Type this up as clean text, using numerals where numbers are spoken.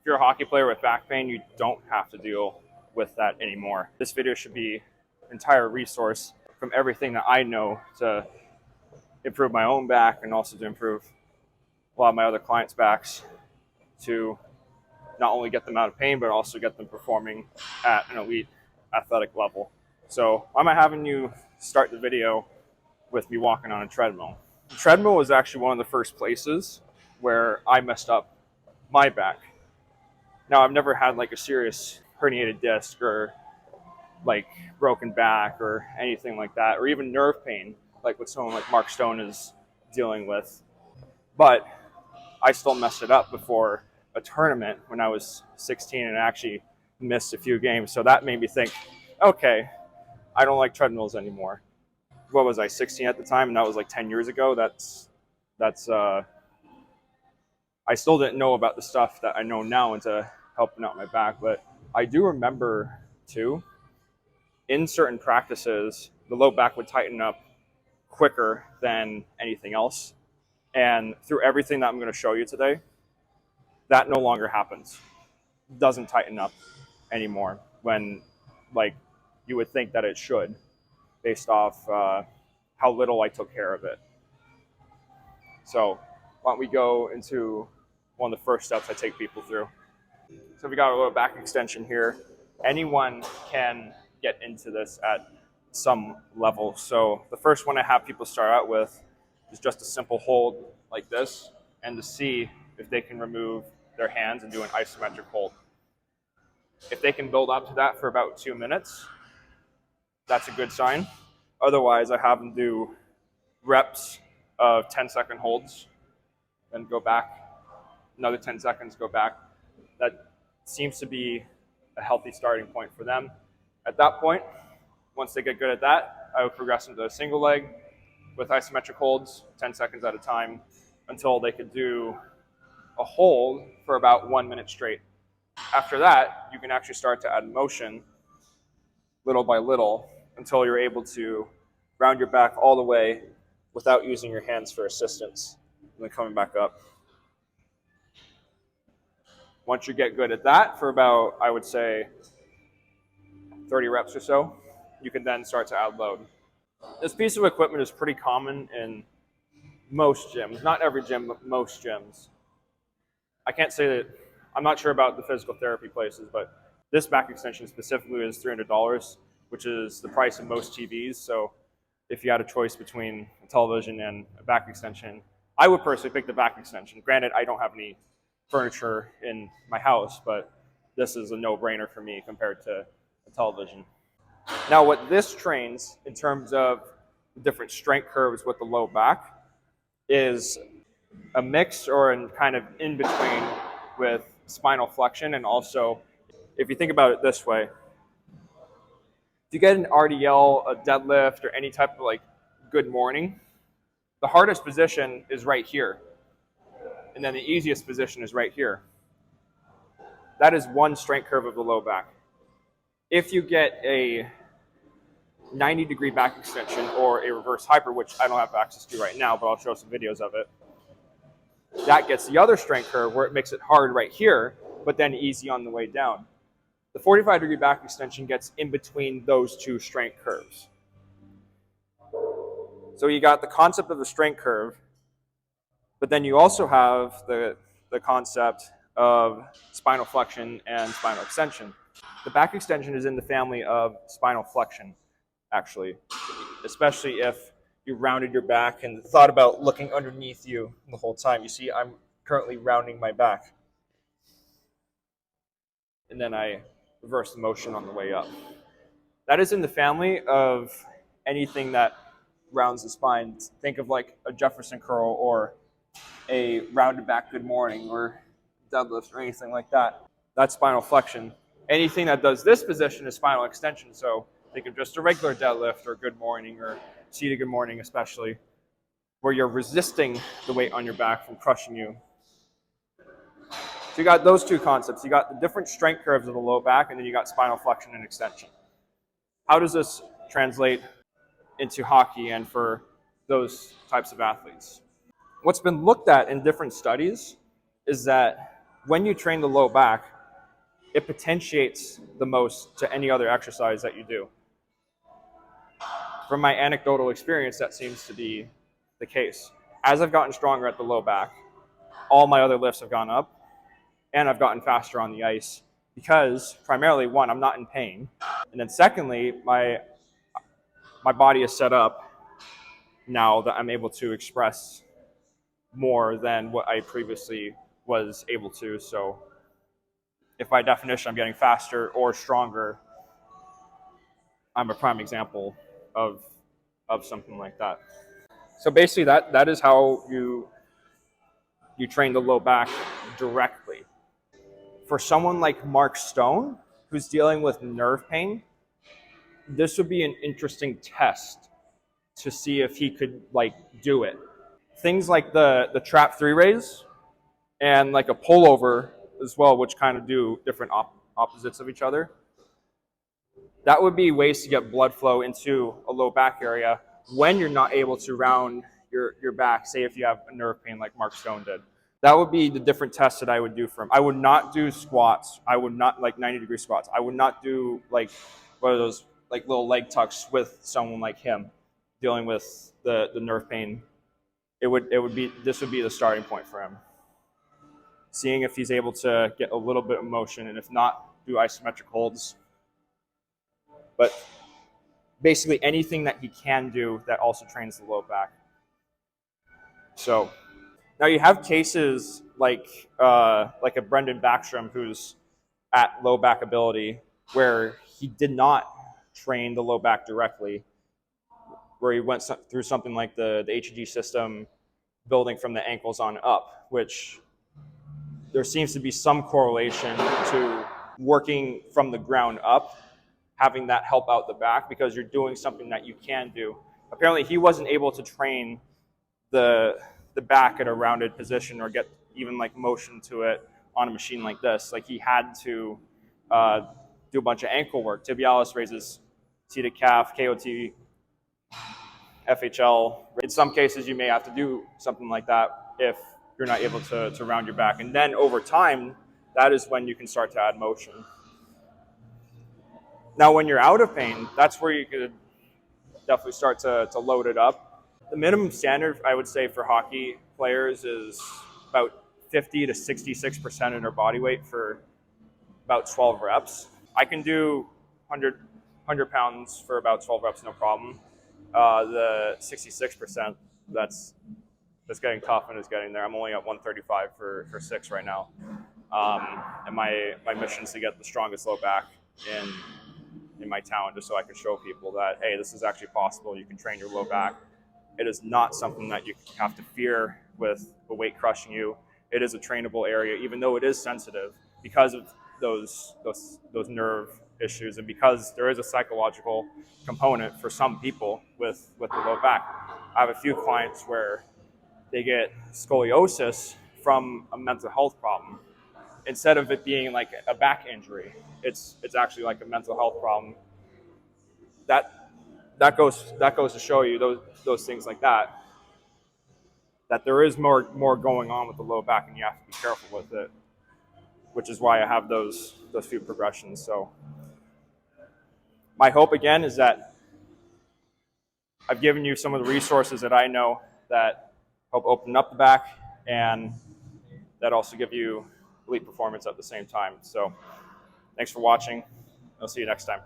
you're a hockey player with back pain, you don't have to deal with that anymore. This video should be an entire resource from everything that I know to improve my own back and also to improve a lot of my other clients' backs to not only get them out of pain, but also get them performing at an elite athletic level. So why am I having you start the video with me walking on a treadmill? The treadmill was actually one of the first places where I messed up my back. Now, I've never had like a serious herniated disc or like broken back or anything like that, or even nerve pain, like what someone like Mark Stone is dealing with. But I still messed it up before a tournament when I was 16 and actually missed a few games. So that made me think, okay, I don't like treadmills anymore. What was I, 16 at the time? And that was like 10 years ago. I still didn't know about the stuff that I know now into helping out my back. But I do remember too, in certain practices, the low back would tighten up quicker than anything else. And through everything that I'm going to show you today, that no longer happens. Doesn't tighten up anymore when like you would think that it should, based off how little I took care of it. So why don't we go into one of the first steps I take people through. So we got a little back extension here. Anyone can get into this at some level. So the first one I have people start out with is just a simple hold like this, and to see if they can remove their hands and do an isometric hold. If they can build up to that for about 2 minutes, that's a good sign. Otherwise, I have them do reps of 10-second holds, then go back, another 10 seconds, go back. That seems to be a healthy starting point for them. At that point, once they get good at that, I would progress them to a single leg with isometric holds, 10 seconds at a time, until they could do a hold for about 1 minute straight. After that, you can actually start to add motion little by little until you're able to round your back all the way without using your hands for assistance, and then coming back up. Once you get good at that for about, I would say, 30 reps or so, you can then start to add load. This piece of equipment is pretty common in most gyms. Not every gym, but most gyms. I can't say that, I'm not sure about the physical therapy places, but this back extension specifically is $300, which is the price of most TVs. So if you had a choice between a television and a back extension, I would personally pick the back extension. Granted, I don't have any furniture in my house, but this is a no-brainer for me compared to a television. Now, what this trains in terms of different strength curves with the low back is a mix or in kind of in between with spinal flexion, and also, if you think about it this way, if you get an RDL, a deadlift, or any type of like good morning, the hardest position is right here. And then the easiest position is right here. That is one strength curve of the low back. If you get a 90-degree back extension or a reverse hyper, which I don't have access to right now, but I'll show some videos of it, that gets the other strength curve where it makes it hard right here, but then easy on the way down. The 45-degree back extension gets in between those two strength curves. So you got the concept of the strength curve, but then you also have the concept of spinal flexion and spinal extension. The back extension is in the family of spinal flexion, actually, especially if you rounded your back and thought about looking underneath you the whole time. You see, I'm currently rounding my back. And then I reverse the motion on the way up. That is in the family of anything that rounds the spine. Think of like a Jefferson curl or a rounded back good morning or deadlift or anything like that. That's spinal flexion. Anything that does this position is spinal extension. So think of just a regular deadlift or good morning or seated good morning especially, where you're resisting the weight on your back from crushing you. So you got those two concepts. You got the different strength curves of the low back, and then you got spinal flexion and extension. How does this translate into hockey and for those types of athletes? What's been looked at in different studies is that when you train the low back, it potentiates the most to any other exercise that you do. From my anecdotal experience, that seems to be the case. As I've gotten stronger at the low back, all my other lifts have gone up, and I've gotten faster on the ice because, primarily, one, I'm not in pain, and then secondly, my body is set up now that I'm able to express more than what I previously was able to. So if by definition I'm getting faster or stronger, I'm a prime example of something like that. So basically that is how you train the low back directly. For someone like Mark Stone, who's dealing with nerve pain, this would be an interesting test to see if he could like do it. Things like the trap three raise and like a pullover as well, which kind of do different opposites of each other. That would be ways to get blood flow into a low back area when you're not able to round your back, say if you have a nerve pain like Mark Stone did. That would be the different tests that I would do for him. I would not do squats. I would not like 90-degree squats. I would not do like one of those like little leg tucks with someone like him dealing with the nerve pain. This would be the starting point for him. Seeing if he's able to get a little bit of motion, and if not, do isometric holds. But basically anything that he can do that also trains the low back. So now you have cases like a Brendan Backstrom who's at low back ability where he did not train the low back directly, where he went through something like the HEG system, building from the ankles on up, which there seems to be some correlation to working from the ground up, having that help out the back because you're doing something that you can do. Apparently he wasn't able to train the back at a rounded position or get even like motion to it on a machine like this. Like he had to do a bunch of ankle work, tibialis raises, seated calf, KOT, FHL. In some cases you may have to do something like that if you're not able to round your back. And then over time, that is when you can start to add motion. Now, when you're out of pain, that's where you could definitely start to load it up. The minimum standard, I would say, for hockey players is about 50 to 66% of their body weight for about 12 reps. I can do 100 pounds for about 12 reps, no problem. The 66%, that's getting tough and is getting there. I'm only at 135 for 6 right now. And my mission is to get the strongest low back in my town, just so I can show people that, hey, this is actually possible. You can train your low back. It is not something that you have to fear with the weight crushing you. It is a trainable area, even though it is sensitive because of those nerve issues, and because there is a psychological component for some people with the low back. I have a few clients where they get scoliosis from a mental health problem. Instead of it being like a back injury, it's actually like a mental health problem. That goes to show you those things like that there is more going on with the low back, and you have to be careful with it, which is why I have those few progressions. So my hope again is that I've given you some of the resources that I know that help open up the back and that also give you elite performance at the same time. So thanks for watching. I'll see you next time.